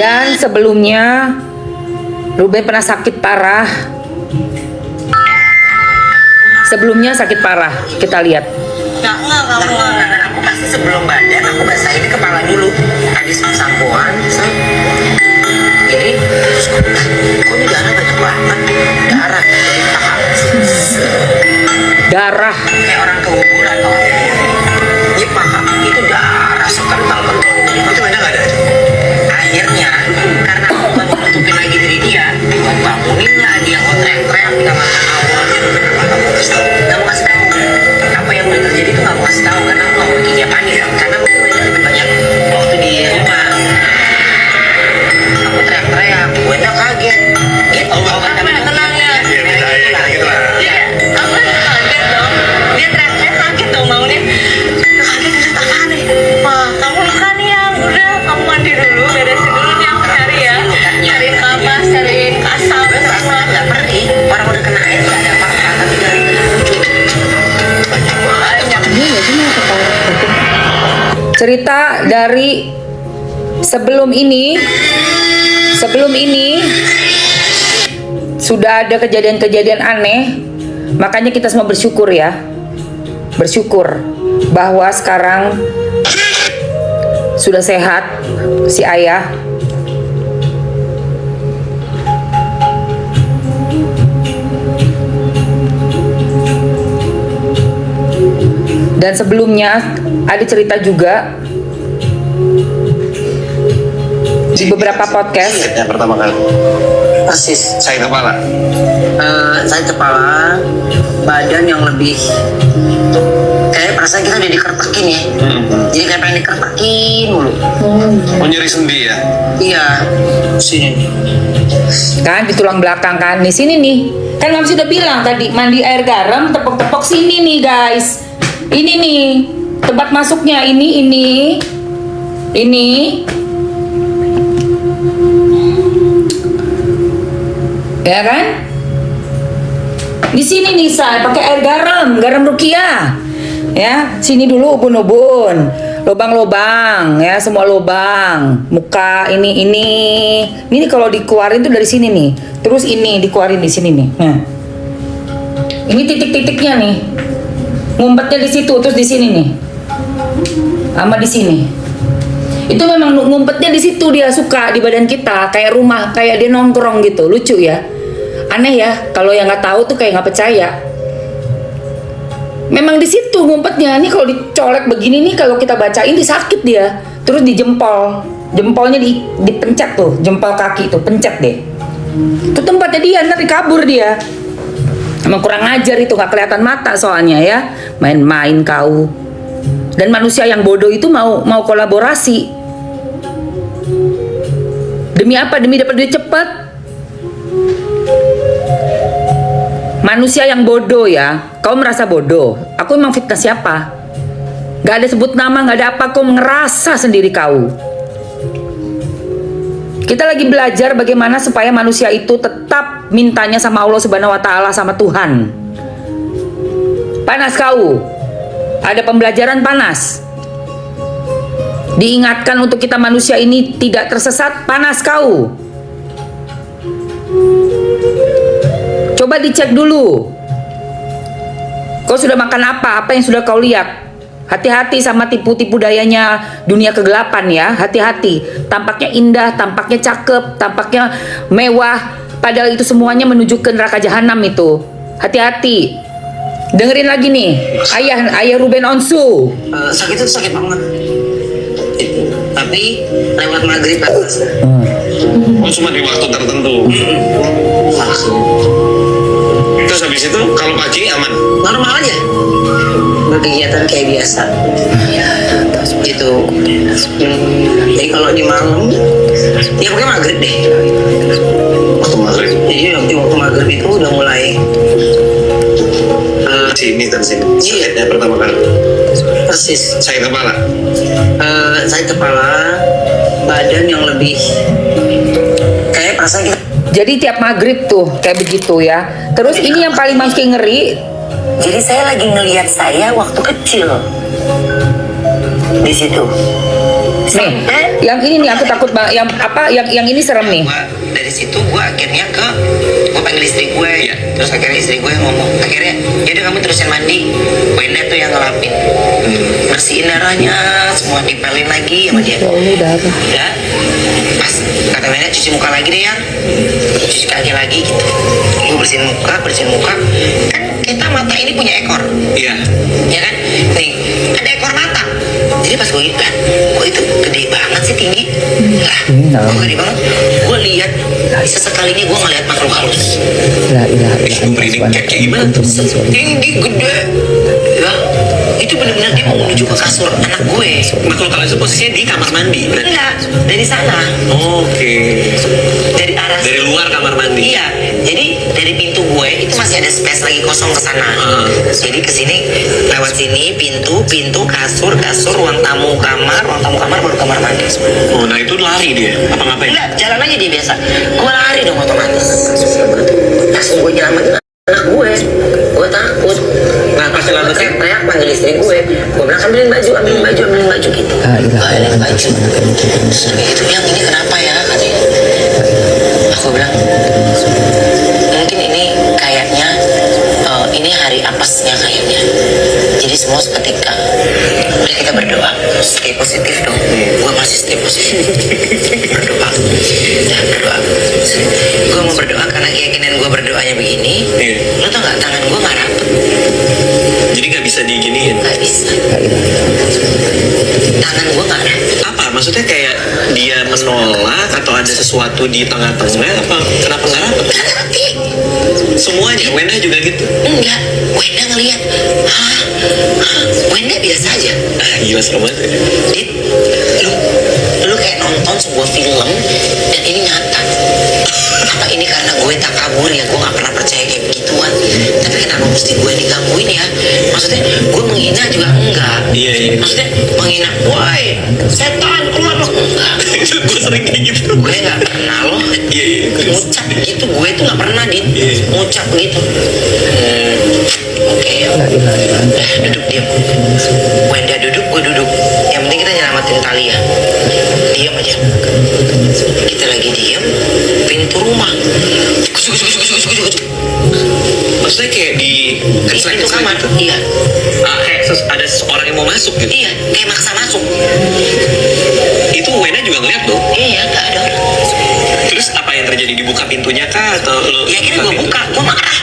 Dan sebelumnya Ruben pernah sakit parah. Sebelumnya sakit parah, kita lihat. Enggak kamu. Aku pasti sebelum badan aku basahin kepala dulu. Habis sampoan, jadi terus kok ini darah banyak banget. Darah dari paha. Darah. Kayak orang keguguran atau di paha itu darah sekental-kental. Itu mana nggak ada? Akhirnya karena aku nggak mau nutupin lagi diri dia, aku bangunin lah dia mau teriak-teriak di kamar awal. Nggak mau kasih tahu apa yang udah terjadi itu, nggak mau kasih tahu karena aku nggak mau bikin dia panik, karena mungkin mereka lebih banyak waktu di rumah. Aku teriak-teriak, gue udah kaget gitu. Tenang ya. Iya, aku kaget dong. Dia teriak-teriak kaget dong, maunya kaget udah tak aneh. Wah, kamu luka nih ya, udah kamu mandi dulu, beresin dulu nih, aku cari ya, cari kapas, cari kasam, semua. Nggak pergi, orang udah kena air nggak ada apa-apa, tapi dari banyak. Cerita dari sebelum ini sudah ada kejadian-kejadian aneh. Makanya kita semua bersyukur ya, bersyukur bahwa sekarang sudah sehat si ayah. Dan sebelumnya ada cerita juga di beberapa podcast. Yang pertama kali Persis. sakit kepala. Sakit kepala, badan yang lebih kayak perasaan kita udah dikertakin ya. Jadi kayak pengen dikertakin mulu. Oh, nyeri sendi ya? Iya, sini. Kan di tulang belakang kan, di sini nih. Kan Mams sudah bilang tadi mandi air garam, tepok-tepok sini nih guys. Ini nih tempat masuknya, ini. Ya kan? Di sini nih saya pakai air garam Rukia. Ya, sini dulu ubun-ubun, lubang-lubang ya, semua lubang. Muka ini kalau dikeluarin tuh dari sini nih. Terus ini dikeluarin di sini nih. Nah. Ini titik-titiknya nih. Ngumpetnya di situ, terus di sini nih. Sama di sini. Itu memang ngumpetnya di situ, dia suka di badan kita, kayak rumah, kayak dia nongkrong gitu. Lucu ya. Aneh ya, kalau yang nggak tahu tuh kayak nggak percaya. Memang di situ ngumpetnya. Ini kalau dicolek begini nih, kalau kita bacain disakit dia. Terus di jempol, jempolnya dipencet tuh, jempol kaki tuh, pencet deh. Itu tempatnya dia, nanti kabur dia. Emang kurang ajar itu, nggak kelihatan mata soalnya ya. Main-main kau. Dan manusia yang bodoh itu mau kolaborasi. Demi apa? Demi dapat duit cepat. Manusia yang bodoh ya. Kau merasa bodoh. Aku emang fitnah siapa? Gak ada sebut nama, gak ada apa. Kau ngerasa sendiri kau. Kita lagi belajar bagaimana supaya manusia itu tetap mintanya sama Allah Subhanahu wa Ta'ala, sama Tuhan. Panas kau. Ada pembelajaran panas. Diingatkan untuk kita manusia ini tidak tersesat, panas kau. Coba dicek dulu. Kau sudah makan apa? Apa yang sudah kau lihat? Hati-hati sama tipu-tipu dayanya dunia kegelapan ya. Hati-hati. Tampaknya indah, tampaknya cakep, tampaknya mewah. Padahal itu semuanya menuju ke neraka jahanam itu. Hati-hati. Dengerin lagi nih. Ayah Ruben Onsu. Sakit itu sakit banget. Tapi lewat maghrib atas. Oh, cuma di waktu tertentu. Langsung. Terus habis itu kalau pagi aman? Normal aja. Berkegiatan kayak biasa. Gitu. Jadi kalau di malam, ya pokoknya maghrib deh. Waktu maghrib. Jadi waktu maghrib itu udah mulai. Sini dan sini. Sakitnya pertama kali. Persis. Sakit kepala. Sakit kepala, badan yang lebih kayak perasaan kita Jadi tiap maghrib tuh kayak begitu ya. Terus ini yang paling makin ngeri. Jadi saya lagi ngelihat saya waktu kecil di situ. Nih, yang ini nih aku takut banget. Yang apa? Yang ini serem nih. Dari situ gue akhirnya gue panggil istri gue. Terus akhirnya istri gue ngomong, akhirnya yaudah kamu terusin mandi. Wenda tuh yang ngelapin, bersihin darahnya, semua dipelin lagi sama dia. Ya, pas kata Wenda cuci muka lagi deh ya, cuci kaki lagi gitu. Gue bersihin muka. Kan kita mata ini punya ekor. Iya. Ya kan? Nih, ada ekor mata. Jadi pas gue lihat, kok itu gede banget sih tinggi. Lah, kok gede banget. Gue lihat, sesekalinya gue ngeliat makhluk halus. Gue merinding kayak gimana tuh? Tinggi, gede. Ya, itu benar-benar dia mau menuju ke kasur anak gue. Makhluk halus itu posisinya di kamar mandi. Enggak, dari sana. Oke. Dari arah. Dari luar kamar mandi. Iya, jadi dari pintu gue itu masih ada space lagi kosong ke sana. Jadi ke sini lewat sini pintu kasur ruang tamu kamar baru kamar mandi. Oh, nah itu lari dia. Apa ngapain? Enggak, jalan aja dia biasa. Gue lari dong otomatis. Langsung gue nyelamatin anak gue. Gue takut. Nah, pas nyelamatin teriak panggil istri gue. Gue bilang ambilin baju gitu. Ambilin baju. Itu yang ini kenapa ya katanya. Aku bilang mungkin ini kayaknya ini hari apesnya kayaknya. Jadi semua seketika. Udah kita berdoa, stay positif dong. Gue masih stay positif. Berdoa. Gue mau berdoa karena keyakinan gue berdoanya begini. Lo tau nggak tangan gue nggak rapet. Jadi nggak bisa diginiin. Nggak bisa. Tangan gue nggak rapet. Apa? Maksudnya kayak dia menolak atau ada sesuatu di tengah-tengah? Apa? Kenapa nggak rapet? Nggak ngerti. Semuanya. Wenda juga gitu. Enggak. Wenda ngeliat. Hah? Wenda biasa aja. Gila serem banget. Dit, lu kayak nonton sebuah film dan ini nyata. Apa ini karena gue tak kabur ya, gue gak pernah percaya kayak begituan. Tapi kenapa mesti gue digangguin ya? Maksudnya gue menghina juga enggak. Iya. Maksudnya menghina, woi setan keluar lo. Enggak. Gue sering kayak gitu. Gue gak pernah loh. Iya. Ngucap gitu, gue tuh gak pernah Dit. Ngucap gitu. Oke, duduk diam. Wenda duduk, gue duduk. Yang penting kita nyelamatin Talia. Diam aja. Kita lagi diam. Pintu rumah. Maksudnya kayak di Pintu kamar. Iya. Kayak ada seorang yang mau masuk gitu. Iya, kayak maksa masuk. Itu Wenda juga ngeliat dong. Iya, gak ada orang. Terus apa yang terjadi, dibuka pintunya kah atau lo? Ya akhirnya gue buka, gue marah.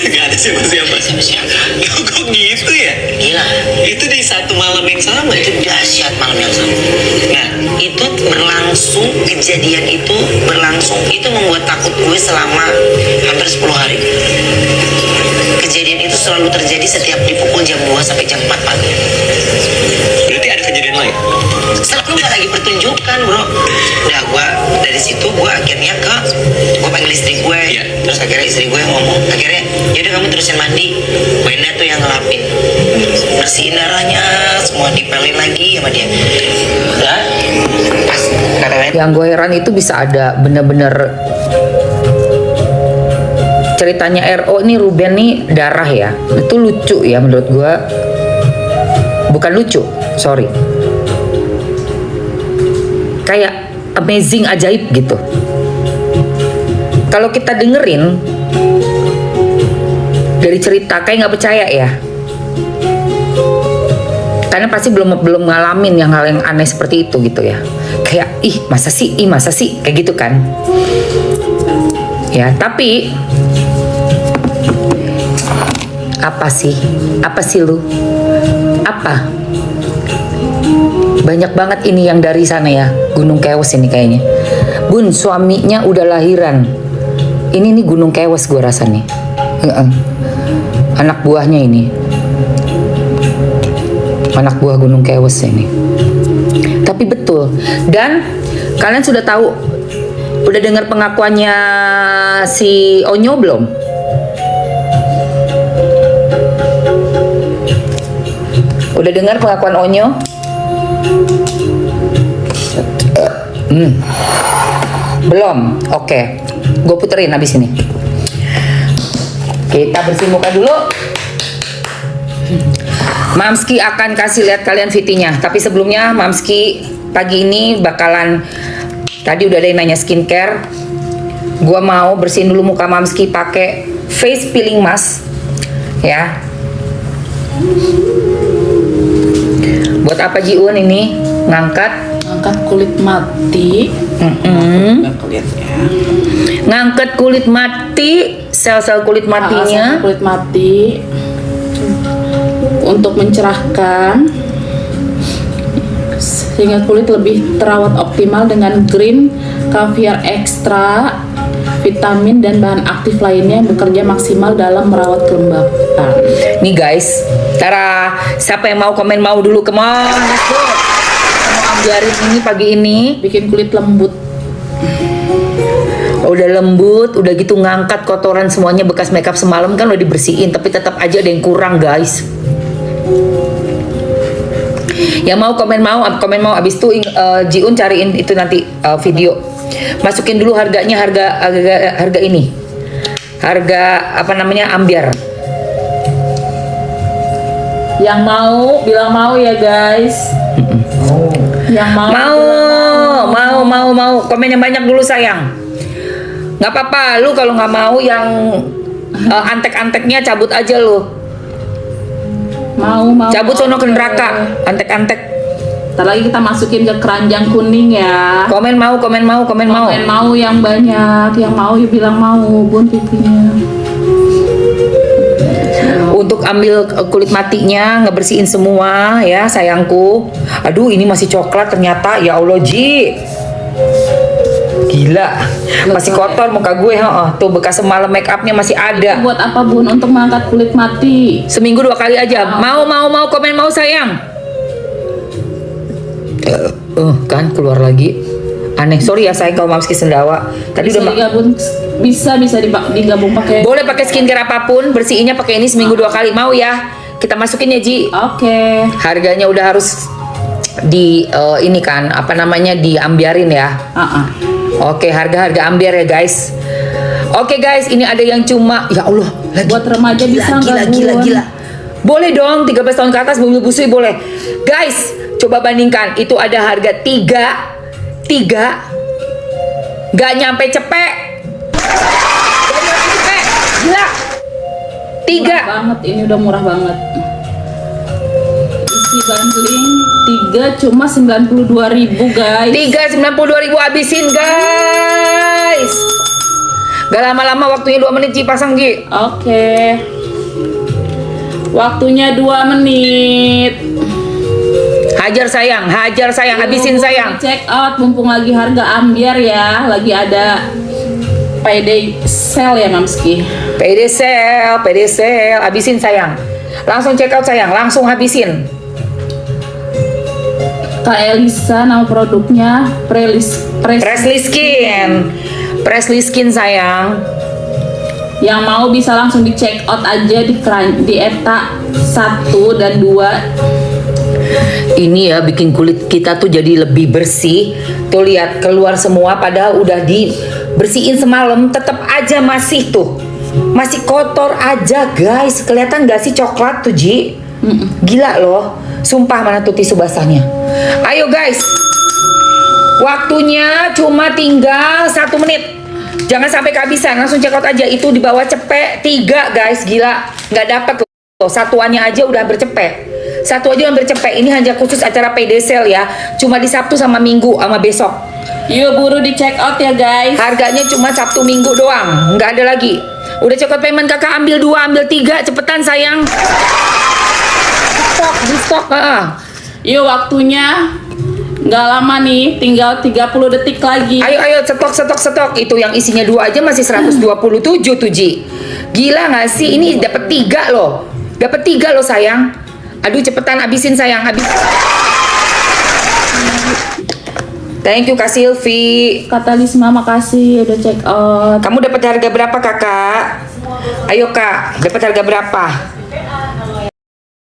Gak ada siapa-siapa. Siapa? Kok gitu ya? Gila. Itu di satu malam yang sama ya? Itu dahsyat malam yang sama. Nah, Itu berlangsung, kejadian itu berlangsung. Itu membuat takut gue selama hampir 10 hari. Kejadian itu selalu terjadi setiap di pukul jam 2 sampai jam 4 pagi. berarti ada kejadian lain? Selalu gak lagi pertunjukan bro. Udah gue dari situ gue akhirnya gue panggil istri gue. Terus akhirnya istri gue ngomong, akhirnya yaudah kamu terusin mandi. Wenda tuh yang ngelapin, bersihin darahnya, semua dipelin lagi sama dia. Udah pas kata Wenda. Yang gue heran itu bisa ada bener-bener ceritanya RO nih, Ruben nih darah ya. Itu lucu ya menurut gue. Bukan lucu, sorry. Kayak amazing, ajaib gitu. Kalau kita dengerin dari cerita kayak nggak percaya ya. Karena pasti belum ngalamin yang hal yang aneh seperti itu gitu ya. Kayak masa sih kayak gitu kan. Ya, tapi apa sih lu? Apa? Banyak banget ini yang dari sana ya, Gunung Kewes ini kayaknya. Bun, suaminya udah lahiran. Ini nih Gunung Kewes gue rasa nih. Anak buahnya ini. Anak buah Gunung Kewes ini. Tapi betul. Dan kalian sudah tahu, udah dengar pengakuannya si Onyo belum? Udah dengar pengakuan Onyo? Belum? Oke. Gue puterin abis ini. Kita bersihin muka dulu. Mamski akan kasih lihat kalian VT-nya. Tapi sebelumnya Mamski pagi ini bakalan, tadi udah ada yang nanya skincare. Gua mau bersihin dulu muka Mamski pakai face peeling mask. Ya. Buat apa Jiun ini? Ngangkat kulit mati. Nggak kelihatan ya. Ngangkat kulit mati, sel-sel kulit matinya. Kulit mati untuk mencerahkan sehingga kulit lebih terawat optimal dengan green caviar ekstra, vitamin dan bahan aktif lainnya yang bekerja maksimal dalam merawat kelembapan. Nih guys, Tara, siapa yang mau komen mau dulu, come on, let's go. Kita mau ambiarin ini pagi ini. Bikin kulit lembut. Udah lembut, udah gitu ngangkat kotoran semuanya bekas makeup semalam kan udah dibersihin, tapi tetap aja ada yang kurang guys. Yang mau komen mau abis itu Jiun cariin itu nanti video. Masukin dulu harganya, harga ini. Harga apa namanya? Ambiar. Yang mau bilang mau ya guys. Yang Mau komen yang banyak dulu sayang. Nggak apa-apa, lu kalau nggak mau yang antek-anteknya cabut aja lu. Mau Cabut sono ke neraka, antek-antek. Ntar lagi kita masukin ke keranjang kuning ya. Komen mau. Komen mau yang banyak, yang mau ya bilang mau, bun pipinya. Untuk ambil kulit matinya, ngebersihin semua ya sayangku. Aduh ini masih coklat ternyata, ya Allah Ji. Gila, masih kotor muka gue, tuh bekas semalam make upnya masih ada. Buat apa bun? Untuk mengangkat kulit mati. Seminggu 2 kali aja. Mau komen mau sayang. Kan keluar lagi. Aneh, sorry ya sayang kalau Mamski sendawa. Tadi Bisa udah digabung, bisa digabung pakai. boleh pakai skincare apapun, bersihinnya pakai ini seminggu 2 kali. Mau ya? Kita masukin ya Ji. Oke. Harganya udah harus di ini kan apa namanya diambiarin ya. Oke, harga ambiar ya guys. Oke guys, ini ada yang cuma ya Allah lagi. Buat remaja bisa nggak bun? Gila. Boleh dong, 13 tahun ke atas bumbu busui boleh. Guys, coba bandingkan. Itu ada harga 3 nggak nyampe cepek. Gila. 3. Murah banget, ini udah murah banget. Isi bundling 3 cuma 92.000 guys. 92.000 habisin guys. Gak lama-lama, waktunya 2 menit Ji, pasang Ji. Oke. Waktunya 2 menit. Hajar sayang, habisin sayang. Check out mumpung lagi harga ambiar ya, lagi ada payday sale ya Mamski. PD sale, habisin sayang. Langsung check out sayang, langsung habisin. Kak Elisa nama produknya Presley Skin sayang. Yang mau bisa langsung di check out aja di ETA 1 dan 2. Ini ya bikin kulit kita tuh jadi lebih bersih. Tuh lihat keluar semua padahal udah dibersihin semalam, tetap aja masih masih kotor aja guys. Kelihatan gak sih coklat tuh Ji? Gila loh. Sumpah mana tuh tisu basahnya. Ayo guys. Waktunya cuma tinggal 1 menit. Jangan sampai kehabisan, langsung check out aja. Itu di bawah cepek 3 guys, gila. Nggak dapat loh. Satuannya aja udah bercepek. Satu aja hampir cepek. Ini hanya khusus acara payday sale ya. Cuma di Sabtu sama Minggu sama besok. Yuk buru di check out ya guys. Harganya cuma Sabtu Minggu doang. Nggak ada lagi. Udah check out payment kakak, ambil 2, ambil 3. Cepetan sayang. Di stok. Yuk waktunya nggak lama nih. Tinggal 30 detik lagi. Ayo stok. Itu yang isinya 2 aja masih 127 tuh Ji. Gila nggak sih? Ini dapat 3 loh. Dapat 3 loh sayang. Aduh cepetan habisin sayang, habis. Thank you Kak Silvi. Kata Lisma makasih udah check out. Kamu dapat harga berapa kakak? Ayo Kak, dapat harga berapa?